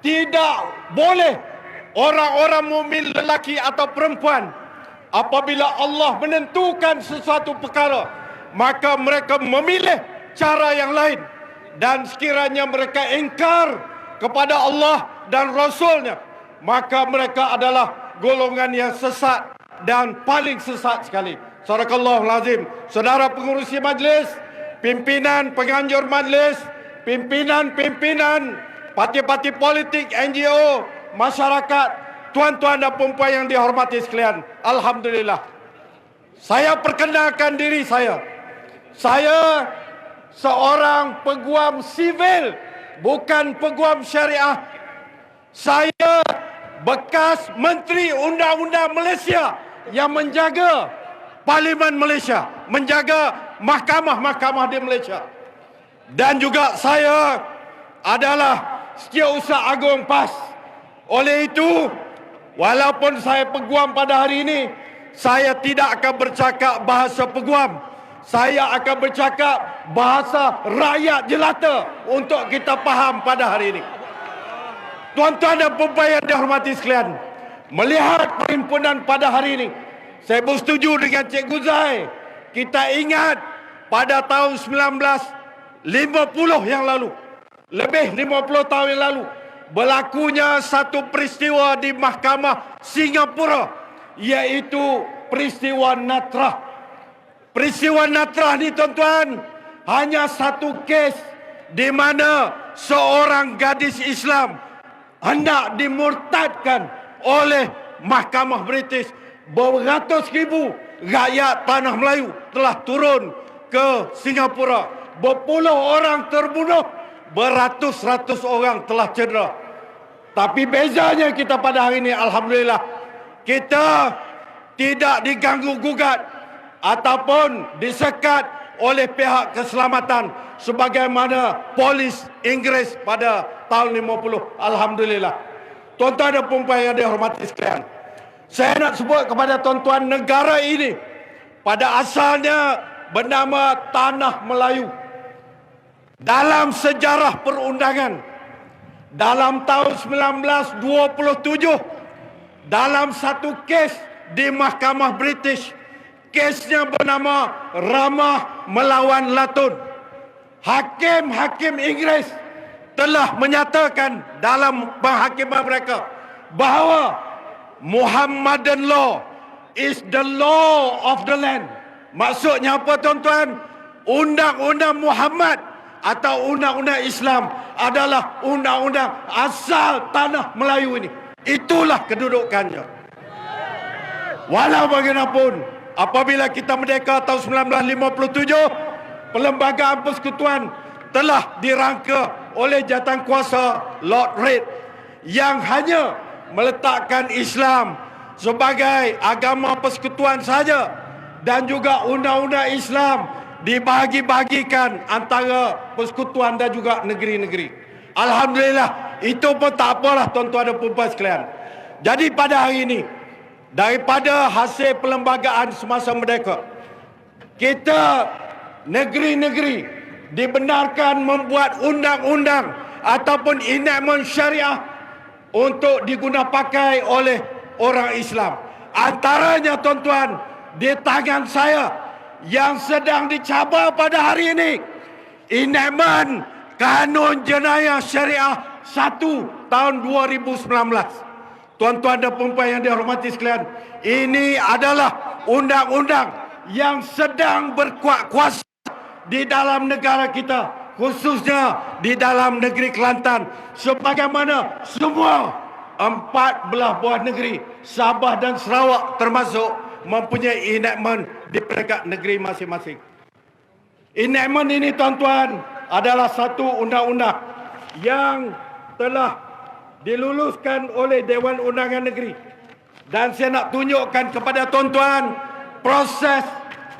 tidak boleh orang-orang mukmin lelaki atau perempuan apabila Allah menentukan sesuatu perkara, maka mereka memilih cara yang lain, dan sekiranya mereka ingkar kepada Allah dan Rasulnya, maka mereka adalah golongan yang sesat dan paling sesat sekali. Sadaqallahul Azim. Saudara pengurusi majlis, pimpinan penganjur majlis, pimpinan parti-parti politik, NGO, masyarakat, tuan-tuan dan puan-puan yang dihormati sekalian, alhamdulillah. Saya perkenalkan diri saya. Saya seorang peguam sivil, bukan peguam syariah. Saya bekas Menteri Undang-Undang Malaysia yang menjaga Parlimen Malaysia, menjaga mahkamah-mahkamah di Malaysia. Dan juga saya adalah Setiausaha Agung PAS. Oleh itu, walaupun saya peguam pada hari ini, saya tidak akan bercakap bahasa peguam. Saya akan bercakap bahasa rakyat jelata untuk kita faham pada hari ini. Tuan-tuan dan puan-puan yang dihormati sekalian, melihat perhimpunan pada hari ini, saya bersetuju dengan Cikgu Zai. Kita ingat pada tahun 1950 yang lalu, lebih 50 tahun yang lalu, berlakunya satu peristiwa di Mahkamah Singapura, iaitu peristiwa Natrah. Peristiwa Natrah ni, tuan-tuan, hanya satu kes di mana seorang gadis Islam hendak dimurtadkan oleh Mahkamah British. Beratus ribu rakyat tanah Melayu telah turun ke Singapura. Berpuluh orang terbunuh, beratus-ratus orang telah cedera. Tapi bezanya kita pada hari ini, alhamdulillah, kita tidak diganggu-gugat ataupun disekat oleh pihak keselamatan sebagaimana polis Inggeris pada tahun 50. Alhamdulillah. Tuan-tuan dan puan-puan yang dihormati sekalian, saya nak sebut kepada tuan-tuan, negara ini pada asalnya bernama Tanah Melayu. Dalam sejarah perundangan, dalam tahun 1927, dalam satu kes di Mahkamah British, kesnya bernama Ramah melawan Latun. Hakim-hakim Inggeris telah menyatakan dalam penghakiman mereka bahawa Muhammadan law is the law of the land. Maksudnya apa, tuan-tuan? Undang-undang Muhammad atau undang-undang Islam adalah undang-undang asal tanah Melayu ini. Itulah kedudukannya. Walau bagaimanapun, apabila kita merdeka tahun 1957, Perlembagaan Persekutuan telah dirangka oleh jawatankuasa Lord Reid yang hanya meletakkan Islam sebagai agama persekutuan saja, dan juga undang-undang Islam dibahagi-bahagikan antara persekutuan dan juga negeri-negeri. Alhamdulillah, itu pun tak apalah, tuan-tuan dan puan-puan sekalian. Jadi pada hari ini, daripada hasil perlembagaan semasa merdeka, kita negeri-negeri dibenarkan membuat undang-undang ataupun enactment syariah untuk digunapakai oleh orang Islam. Antaranya, tuan-tuan, di tangan saya yang sedang dicabar pada hari ini, enactment Kanun Jenayah Syariah 1 tahun 2019. Tuan-tuan dan puan-puan yang dihormati sekalian, ini adalah undang-undang yang sedang berkuat kuasa di dalam negara kita, khususnya di dalam negeri Kelantan, sebagaimana semua 14 buah negeri, Sabah dan Sarawak termasuk, mempunyai enactment di peringkat negeri masing-masing. Enactment ini, tuan-tuan, adalah satu undang-undang yang telah diluluskan oleh Dewan Undangan Negeri. Dan saya nak tunjukkan kepada tuan-tuan proses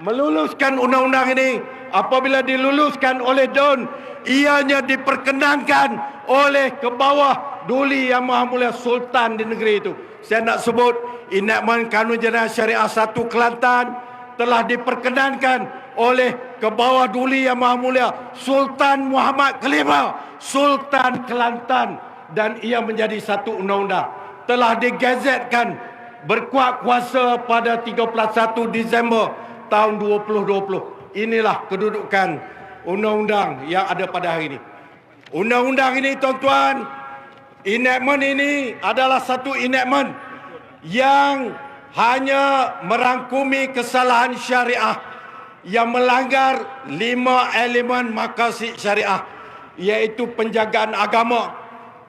meluluskan undang-undang ini. Apabila diluluskan oleh DUN, ianya diperkenankan oleh ke bawah Duli Yang Maha Mulia Sultan di negeri itu. Saya nak sebut, enactment Kanun Jenayah Syariah 1 Kelantan telah diperkenankan oleh ke bawah Duli Yang Maha Mulia Sultan Muhammad Kelima, Sultan Kelantan dan ia menjadi satu undang-undang. Telah digazetkan berkuat kuasa pada 31 Disember tahun 2020. Inilah kedudukan undang-undang yang ada pada hari ini. Undang-undang ini, tuan-tuan, enactment ini adalah satu enactment yang hanya merangkumi kesalahan syariah yang melanggar 5 elemen maqasid syariah, iaitu penjagaan agama,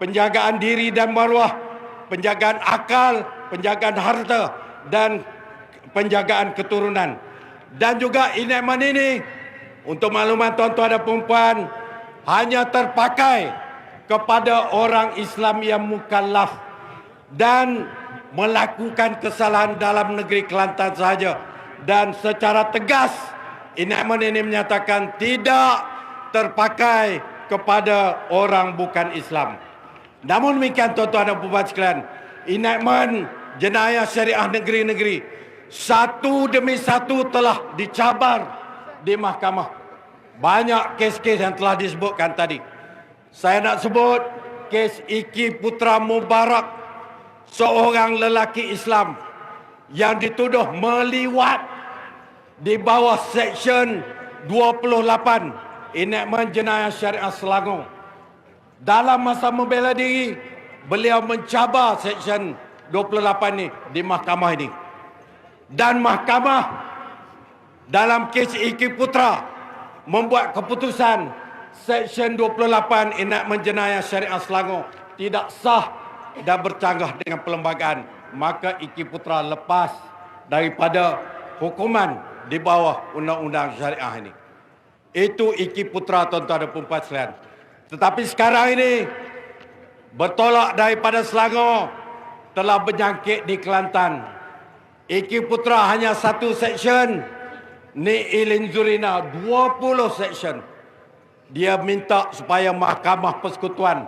penjagaan diri dan maruah, penjagaan akal, penjagaan harta dan penjagaan keturunan. Dan juga enactment ini, untuk makluman tuan-tuan dan puan-puan, hanya terpakai kepada orang Islam yang mukallaf dan melakukan kesalahan dalam negeri Kelantan sahaja. Dan secara tegas enactment ini menyatakan tidak terpakai kepada orang bukan Islam. Namun demikian, tuan-tuan dan puan-puan sekalian, enactment jenayah syariah negeri-negeri satu demi satu telah dicabar di mahkamah. Banyak kes-kes yang telah disebutkan tadi. Saya nak sebut kes Iki Putra Mubarak, seorang lelaki Islam yang dituduh meliwat di bawah Seksyen 28 enactment jenayah syariah Selangor. Dalam masa membela diri, beliau mencabar Seksyen 28 ini di mahkamah ini. Dan mahkamah dalam kes Iki Putra membuat keputusan Seksyen 28 enactment jenayah syariah Selangor tidak sah dan bercanggah dengan perlembagaan. Maka Iki Putra lepas daripada hukuman di bawah undang-undang syariah ini. Itu Iki Putra, tuan-tuan dan puan-puan sekalian. Tetapi sekarang ini bertolak daripada Selangor, telah berjangkit di Kelantan. Iki Putra hanya satu seksyen, Ni Ilin Zurina 20 seksyen. Dia minta supaya Mahkamah Persekutuan,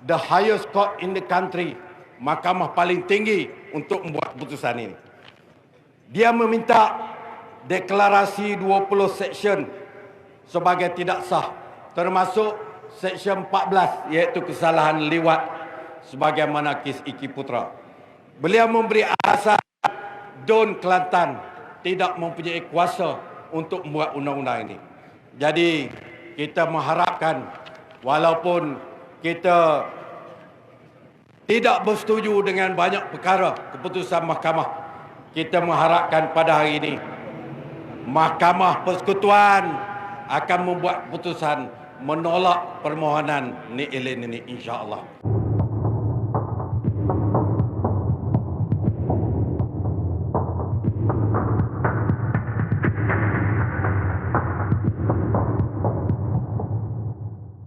the highest court in the country, mahkamah paling tinggi, untuk membuat keputusan ini. Dia meminta deklarasi 20 seksyen sebagai tidak sah, termasuk Seksyen 14, iaitu kesalahan liwat sebagaimana kes Iki Putra. Beliau memberi alasan Don Kelantan tidak mempunyai kuasa untuk membuat undang-undang ini. Jadi kita mengharapkan, walaupun kita tidak bersetuju dengan banyak perkara keputusan mahkamah, kita mengharapkan pada hari ini Mahkamah Persekutuan akan membuat keputusan menolak permohonan Ni Ilin ini, insya-Allah.